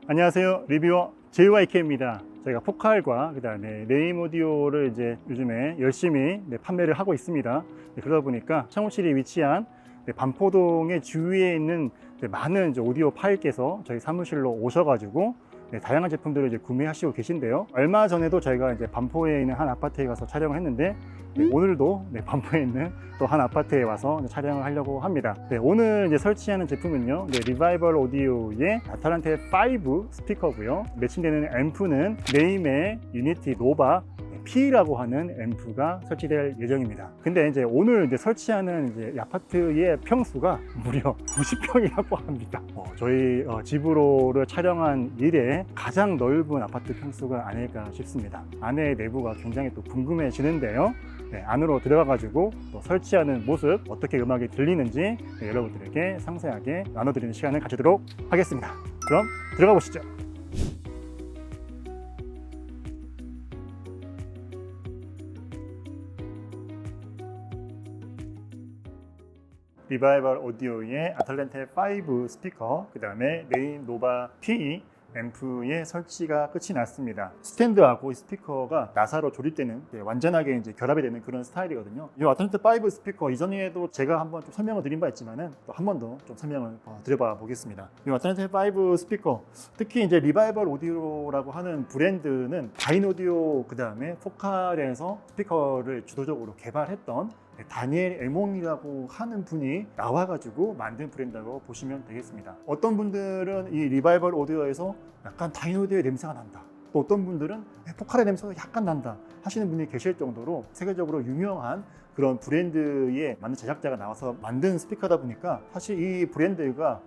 안녕하세요. 리뷰어 JYK입니다. 저희가 포칼과 그다음에 네임 오디오를 이제 요즘에 열심히 판매를 하고 있습니다. 그러다 보니까 사무실이 위치한 반포동의 주위에 있는 많은 이제 오디오 파일께서 저희 사무실로 오셔가지고 다양한 제품들을 이제 구매하시고 계신데요. 얼마 전에도 저희가 이제 반포에 있는 한 아파트에 가서 촬영을 했는데 오늘도 반포에 있는 또 한 아파트에 와서 촬영을 하려고 합니다. 오늘 이제 설치하는 제품은요, 리바이벌 오디오의 아탈란테 5 스피커고요. 매칭되는 앰프는 네임의 유니티 노바 P라고 하는 앰프가 설치될 예정입니다. 근데 이제 오늘 이제 설치하는 이제 아파트의 평수가 무려 90평이라고 합니다. 저희 집으로를 촬영한 이래 가장 넓은 아파트 평수가 아닐까 싶습니다. 안에 내부가 굉장히 또 궁금해지는데요. 안으로 들어가가지고 또 설치하는 모습, 어떻게 음악이 들리는지 여러분들에게 상세하게 나눠드리는 시간을 가지도록 하겠습니다. 그럼 들어가 보시죠. 리바이벌 오디오의 아탈란테 5 스피커, 그 다음에 네임 노바 P 앰프의 설치가 끝이 났습니다. 스탠드하고 이 스피커가 나사로 조립되는 완전하게 이제 결합이 되는 그런 스타일이거든요. 이 아탈란테 5 스피커 이전에도 제가 한번 좀 설명을 드린 바 있지만은 또 한 번 더 좀 설명을 드려봐 보겠습니다. 이 아탈란테 5 스피커, 특히 이제 리바이벌 오디오라고 하는 브랜드는 다인오디오 그 다음에 포칼에서 스피커를 주도적으로 개발했던 다니엘 에몽이라고 하는 분이 나와가지고 만든 브랜드라고 보시면 되겠습니다. 어떤 분들은 이 리바이벌 오디오에서 약간 다이노디오의 냄새가 난다, 또 어떤 분들은 포칼의 냄새가 약간 난다 하시는 분이 계실 정도로 세계적으로 유명한 그런 브랜드의 많은 제작자가 나와서 만든 스피커다 보니까 사실 이 브랜드가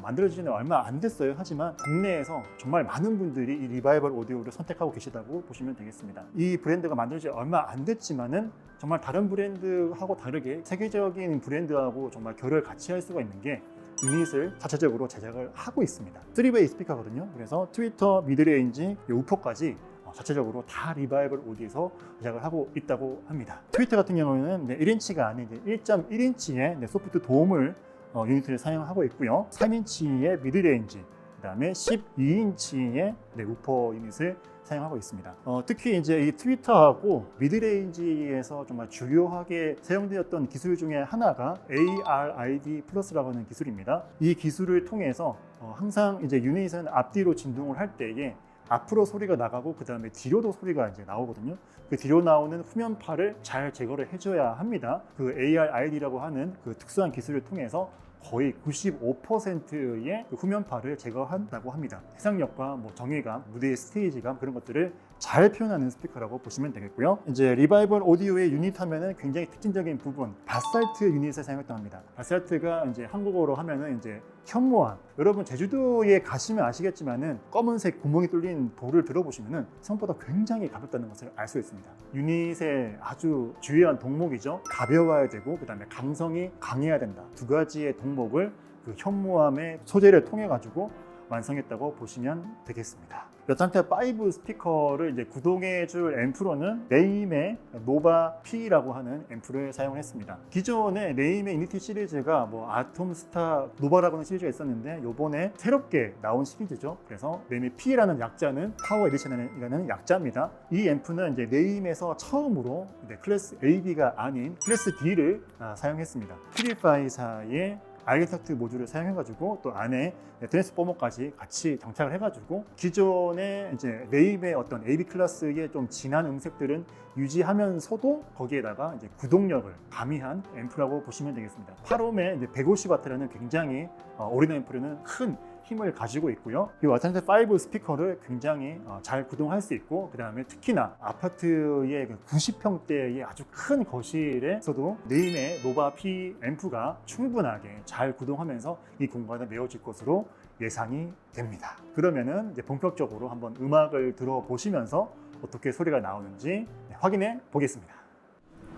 만들어진 지 얼마 안 됐어요. 하지만 국내에서 정말 많은 분들이 이 리바이벌 오디오를 선택하고 계시다고 보시면 되겠습니다. 이 브랜드가 만들어진 지 얼마 안 됐지만은 정말 다른 브랜드하고 다르게 세계적인 브랜드하고 정말 결을 같이 할 수가 있는 게 유닛을 자체적으로 제작을 하고 있습니다. 3웨이 스피커거든요. 그래서 트위터, 미드레인지, 우퍼까지 자체적으로 다 리바이벌 오디오에서 제작을 하고 있다고 합니다. 트위터 같은 경우에는 1인치가 아닌 1.1인치의 소프트 도움을 유닛을 사용하고 있고요. 3인치의 미드레인지, 그 다음에 12인치의 우퍼 유닛을 사용하고 있습니다. 특히 이제 이 트위터하고 미드레인지에서 정말 주요하게 사용되었던 기술 중에 하나가 ARID 플러스라고 하는 기술입니다. 이 기술을 통해서 항상 이제 유닛은 앞뒤로 진동을 할 때에 앞으로 소리가 나가고 그 다음에 뒤로도 소리가 이제 나오거든요. 그 뒤로 나오는 후면파를 잘 제거를 해줘야 합니다. 그 ARID라고 하는 그 특수한 기술을 통해서 거의 95%의 그 후면파를 제거한다고 합니다. 해상력과 정의감, 무대의 스테이지감, 그런 것들을 잘 표현하는 스피커라고 보시면 되겠고요. 이제 리바이벌 오디오의 유닛 하면은 굉장히 특징적인 부분, 바살트 유닛을 사용했다고 합니다. 바살트가 이제 한국어로 하면은 이제 현모암. 여러분 제주도에 가시면 아시겠지만은 검은색 구멍이 뚫린 돌을 들어보시면은 생각보다 굉장히 가볍다는 것을 알 수 있습니다. 유닛의 아주 주요한 덕목이죠. 가벼워야 되고 그 다음에 감성이 강해야 된다. 두 가지의 덕목을 그 현모암의 소재를 통해 가지고 완성했다고 보시면 되겠습니다. 아탈란테 5 스피커를 이제 구동해줄 앰프로는 네임의 노바 P라고 하는 앰프를 사용했습니다. 기존에 네임의 유니티 시리즈가 아톰스타 노바라고 하는 시리즈가 있었는데 요번에 새롭게 나온 시리즈죠. 그래서 네임의 P라는 약자는 파워 에디션이라는 약자입니다. 이 앰프는 이제 네임에서 처음으로 클래스 AB가 아닌 클래스 D를 사용했습니다. 퓨리파이사의 알겐타트 모듈을 사용해가지고 또 안에 트랜스포머까지 같이 장착을 해가지고 기존의 이제 네임의 어떤 AB 클래스의 좀 진한 음색들은 유지하면서도 거기에다가 이제 구동력을 가미한 앰프라고 보시면 되겠습니다. 8옴의 150W라는 굉장히 오리지널 앰프는 큰 힘을 가지고 있고요. 이 아탈란테 5 스피커를 굉장히 잘 구동할 수 있고, 그 다음에 특히나 아파트의 90평대의 아주 큰 거실에서도 네임의 노바 P 앰프가 충분하게 잘 구동하면서 이 공간을 메워줄 것으로 예상이 됩니다. 그러면은 이제 본격적으로 한번 음악을 들어보시면서 어떻게 소리가 나오는지 확인해 보겠습니다.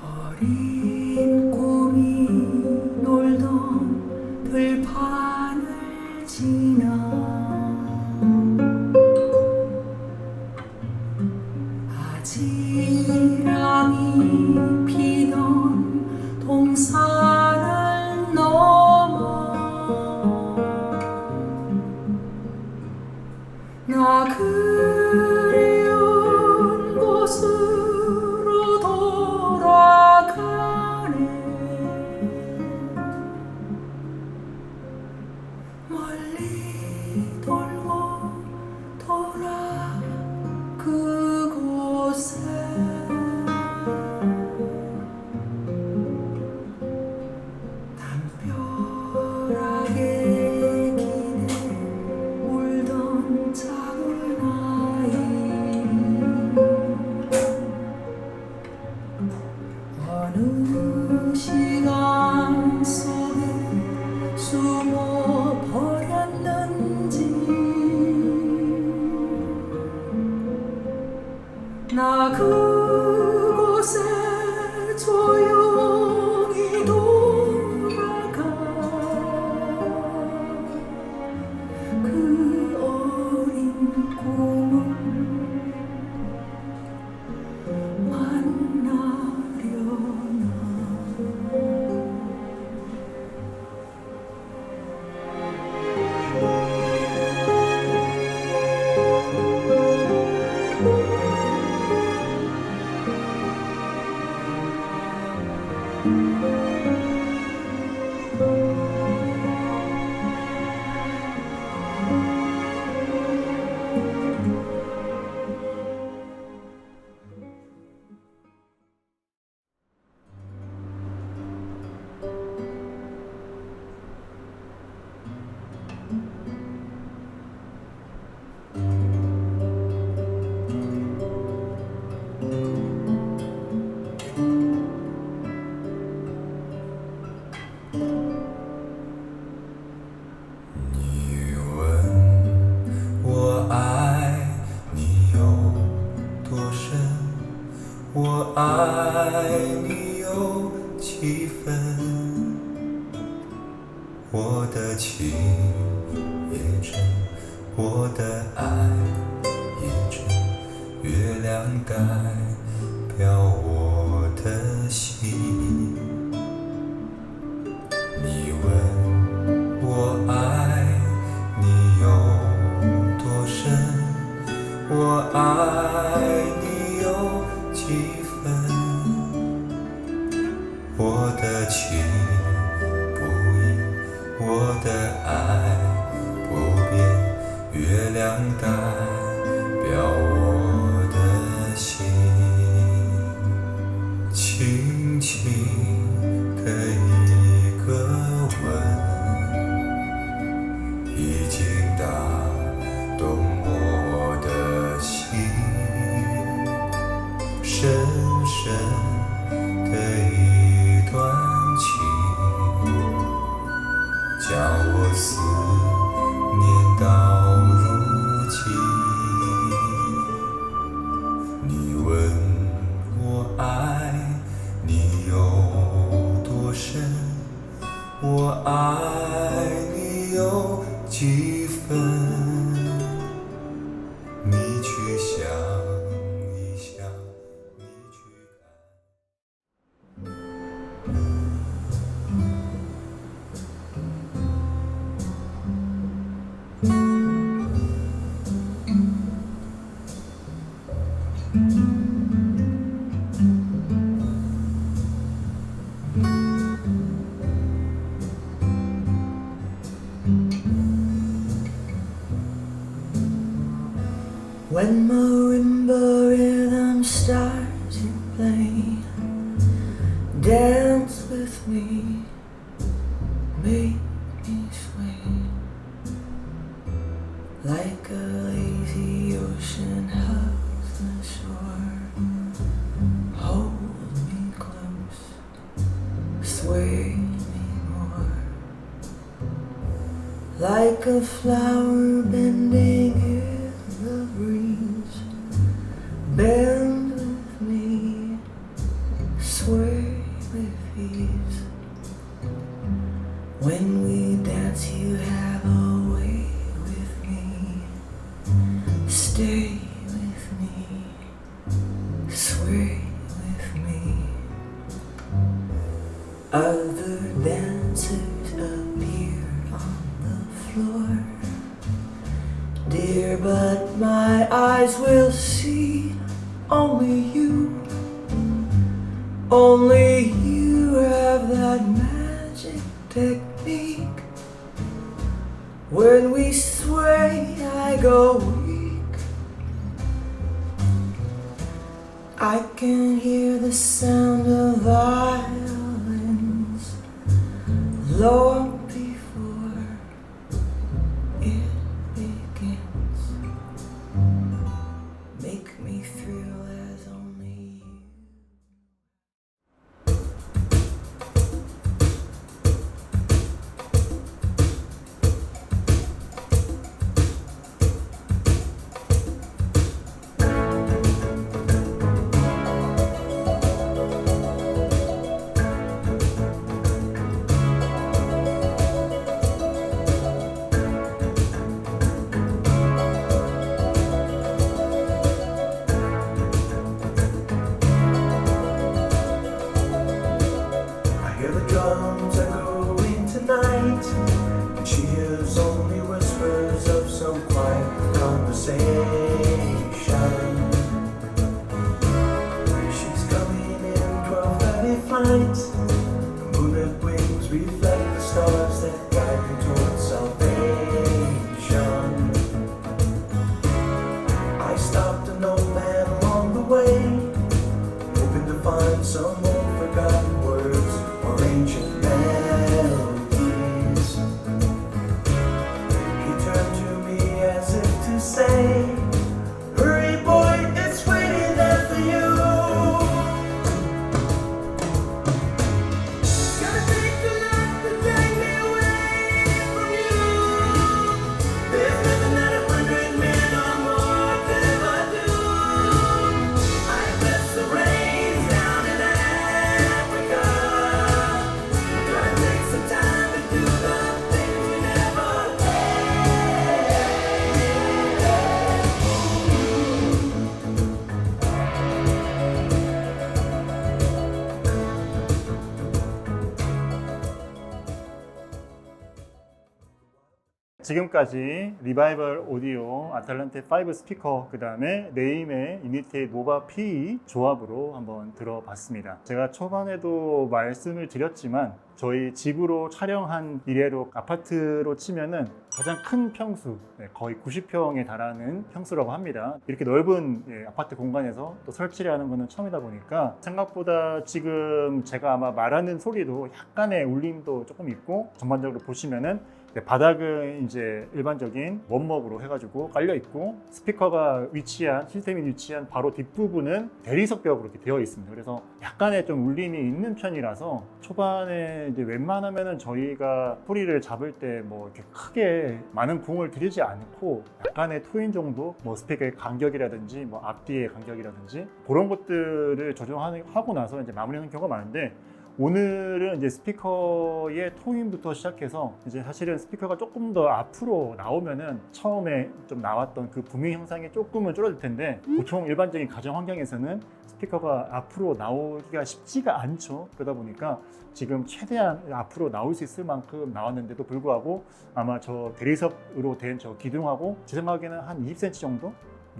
어린 꿈이 놀던 들판을 지나 아지랑이 피던 동산을 넘어 벽에 기대 울던 작은 아이 어느 시간 속에 숨어버렸는지 나 그곳에 조용히 돌아가 그 어린 꿈을 만나려나我爱你有几分，我的情也真，我的爱也真，月亮代表我的心。你问我爱你有多深，我爱你有几分，我的情不移，我的爱不变，月亮代表我的心。轻轻的一个吻，已经打动我的心。深深的一段情，叫我思念到如今。你问我爱你有多深，我爱你有几分，你去想一想。When marimba rhythm starts to play, dance with me, make me sway, like a lazy ocean hugs the shore. Hold me close, sway me more, like a flower bending in the breeze. Bend with me, sway with ease. When we dance, you have a way with me. Stay with me, sway with me. Other dancers appear on the floor, dear, but my eyes will see only you. Only you have that magic technique. When we sway, I go weak. I can hear the sound of violins long before way. Hurry, boy, it's waiting there for you. Gotta take the life to take me away from you. There's nothing that 100 men or more could ever do. I bless the rains down in Africa. Gotta take some time to do the things we never did. 지금까지 리바이벌 오디오 아탈란테 5 스피커 그 다음에 네임의 유니티의 노바 P 조합으로 한번 들어봤습니다. 제가 초반에도 말씀을 드렸지만 저희 집으로 촬영한 이래로 아파트로 치면은 가장 큰 평수, 거의 90평에 달하는 평수라고 합니다. 이렇게 넓은 아파트 공간에서 또 설치를 하는 거는 처음이다 보니까 생각보다 지금 제가 아마 말하는 소리도 약간의 울림도 조금 있고, 전반적으로 보시면은 바닥은 이제 일반적인 원목으로 해가지고 깔려 있고, 스피커가 위치한, 시스템이 위치한 바로 뒷부분은 대리석 벽으로 이렇게 되어 있습니다. 그래서 약간의 좀 울림이 있는 편이라서 초반에 이제 웬만하면은 저희가 소리를 잡을 때 뭐 이렇게 크게 많은 부응을 들이지 않고 약간의 토인 정도, 뭐 스피커의 간격이라든지 뭐 앞뒤의 간격이라든지 그런 것들을 조정하고 나서 이제 마무리하는 경우가 많은데, 오늘은 이제 스피커의 토인부터 시작해서 이제 사실은 스피커가 조금 더 앞으로 나오면은 처음에 좀 나왔던 그 부밍 형상이 조금은 줄어들 텐데, 보통 일반적인 가정 환경에서는 스피커가 앞으로 나오기가 쉽지가 않죠. 그러다 보니까 지금 최대한 앞으로 나올 수 있을 만큼 나왔는데도 불구하고 아마 저 대리석으로 된 저 기둥하고 제 생각에는 한 20cm 정도?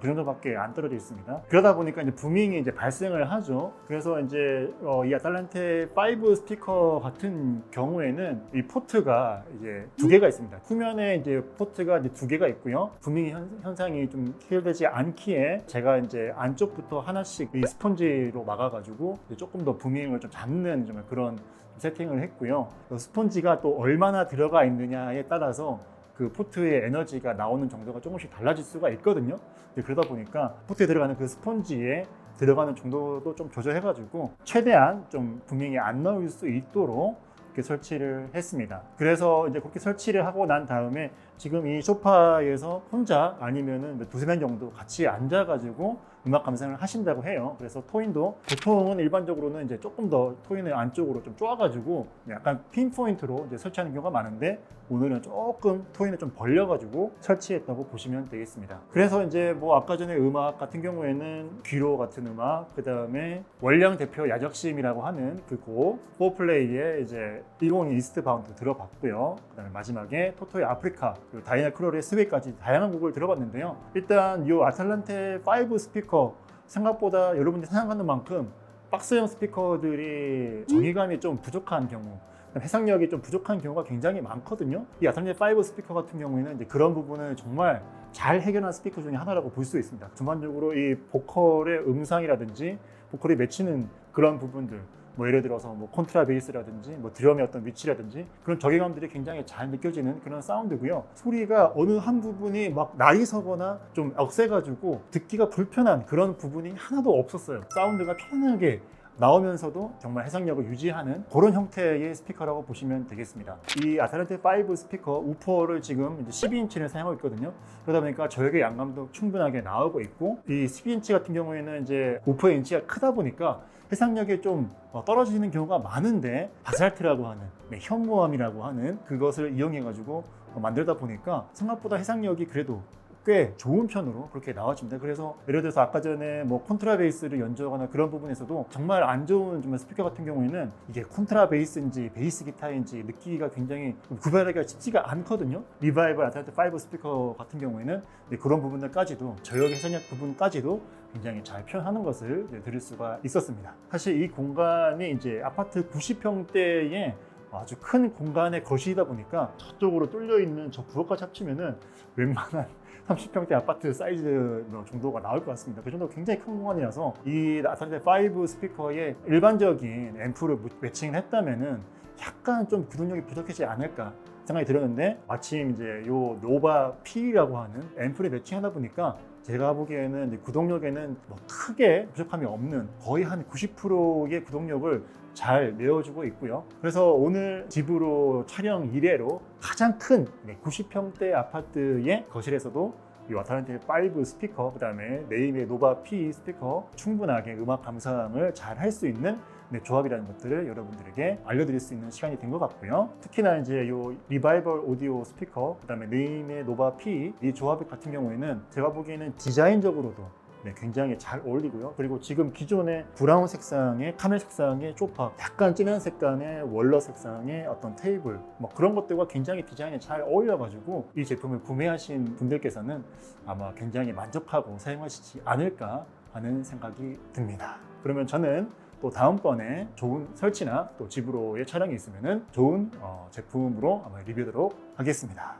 그 정도밖에 안 떨어져 있습니다. 그러다 보니까 이제 부밍이 이제 발생을 하죠. 그래서 이제 이 아탈란테 5 스피커 같은 경우에는 이 포트가 이제 두 개가 있습니다. 후면에 이제 포트가 이제 두 개가 있고요. 부밍 현상이 좀 해결되지 않기에 제가 이제 안쪽부터 하나씩 이 스펀지로 막아가지고 조금 더 부밍을 좀 잡는 좀 그런 세팅을 했고요. 스펀지가 또 얼마나 들어가 있느냐에 따라서 그 포트의 에너지가 나오는 정도가 조금씩 달라질 수가 있거든요. 그러다 보니까 포트에 들어가는 그 스펀지에 들어가는 정도도 좀 조절해가지고 최대한 좀 부밍이 안 나올 수 있도록 이렇게 설치를 했습니다. 그래서 이제 그렇게 설치를 하고 난 다음에 지금 이 소파에서 혼자 아니면은 두세 명 정도 같이 앉아가지고 음악 감상을 하신다고 해요. 그래서 토인도 보통은 일반적으로는 이제 조금 더 토인을 안쪽으로 좀 쪼아가지고 약간 핀포인트로 이제 설치하는 경우가 많은데, 오늘은 조금 토인을 좀 벌려가지고 설치했다고 보시면 되겠습니다. 그래서 이제 뭐 아까 전에 음악 같은 경우에는 귀로 같은 음악, 그 다음에 월량 대표 야적심이라고 하는 그 곡, 포플레이의 이제 102 이스트 바운드 들어봤고요. 그 다음에 마지막에 토토의 아프리카, 그리고 다이나 크롤의 스웨이까지 다양한 곡을 들어봤는데요. 일단 이 아탈란테 5 스피커 생각보다 여러분들이 생각하는 만큼 박스형 스피커들이 정의감이 좀 부족한 경우, 해상력이 좀 부족한 경우가 굉장히 많거든요. 이 아탈란테 5 스피커 같은 경우에는 이제 그런 부분을 정말 잘 해결한 스피커 중에 하나라고 볼 수 있습니다. 전반적으로 이 보컬의 음상이라든지 보컬이 맺히는 그런 부분들, 뭐 예를 들어서 뭐 콘트라 베이스라든지 뭐 드럼의 어떤 위치라든지 그런 저기감들이 굉장히 잘 느껴지는 그런 사운드고요. 소리가 어느 한 부분이 막 날이 서거나 좀 억세가지고 듣기가 불편한 그런 부분이 하나도 없었어요. 사운드가 편하게 나오면서도 정말 해상력을 유지하는 그런 형태의 스피커라고 보시면 되겠습니다. 이 아탈란테 5 스피커 우퍼를 지금 이제 12인치를 사용하고 있거든요. 그러다 보니까 저역의 양감도 충분하게 나오고 있고, 이 12인치 같은 경우에는 이제 우퍼의 인치가 크다 보니까 해상력이 좀 떨어지는 경우가 많은데, 바살트라고 하는 현무암이라고 하는 그것을 이용해 가지고 만들다 보니까 생각보다 해상력이 그래도 꽤 좋은 편으로 그렇게 나와집니다. 그래서 예를 들어서 아까 전에 뭐 콘트라베이스를 연주하거나 그런 부분에서도 정말 안 좋은 좀 스피커 같은 경우에는 이게 콘트라베이스인지 베이스 기타인지 느끼기가 굉장히 구별하기가 쉽지가 않거든요. 리바이벌 아탈란테 5 스피커 같은 경우에는 그런 부분들까지도, 저역 해상력 부분까지도 굉장히 잘 표현하는 것을 들을 수가 있었습니다. 사실 이 공간이 이제 아파트 90평대에 아주 큰 공간의 거실이다 보니까 저쪽으로 뚫려 있는 저 부엌까지 합치면은 웬만한 30평대 아파트 사이즈 정도가 나올 것 같습니다. 그 정도 굉장히 큰 공간이라서 이 아탈란테 5 스피커에 일반적인 앰프를 매칭을 했다면은 약간 좀 구동력이 부족하지 않을까 생각이 들었는데 마침 이제 요 노바 P라고 하는 앰플을 매칭하다 보니까 제가 보기에는 이제 구동력에는 뭐 크게 부족함이 없는 거의 한 90%의 구동력을 잘 메워주고 있고요. 그래서 오늘 집으로 촬영 이래로 가장 큰 90평대 아파트의 거실에서도 이 아틀란틱 5 스피커, 그 다음에 네임의 노바 P 스피커 충분하게 음악 감상을 잘 할 수 있는 조합이라는 것들을 여러분들에게 알려드릴 수 있는 시간이 된 것 같고요. 특히나 이제 요 리바이벌 오디오 스피커, 그 다음에 네임의 노바 P 이 조합 같은 경우에는 제가 보기에는 디자인적으로도 굉장히 잘 어울리고요. 그리고 지금 기존의 브라운 색상의 카멜 색상의 소파, 약간 진한 색감의 월러 색상의 어떤 테이블, 뭐 그런 것들과 굉장히 디자인이 잘 어울려가지고 이 제품을 구매하신 분들께서는 아마 굉장히 만족하고 사용하시지 않을까 하는 생각이 듭니다. 그러면 저는 또 다음번에 좋은 설치나 또 집으로의 촬영이 있으면 좋은 제품으로 아마 리뷰하도록 하겠습니다.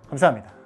감사합니다.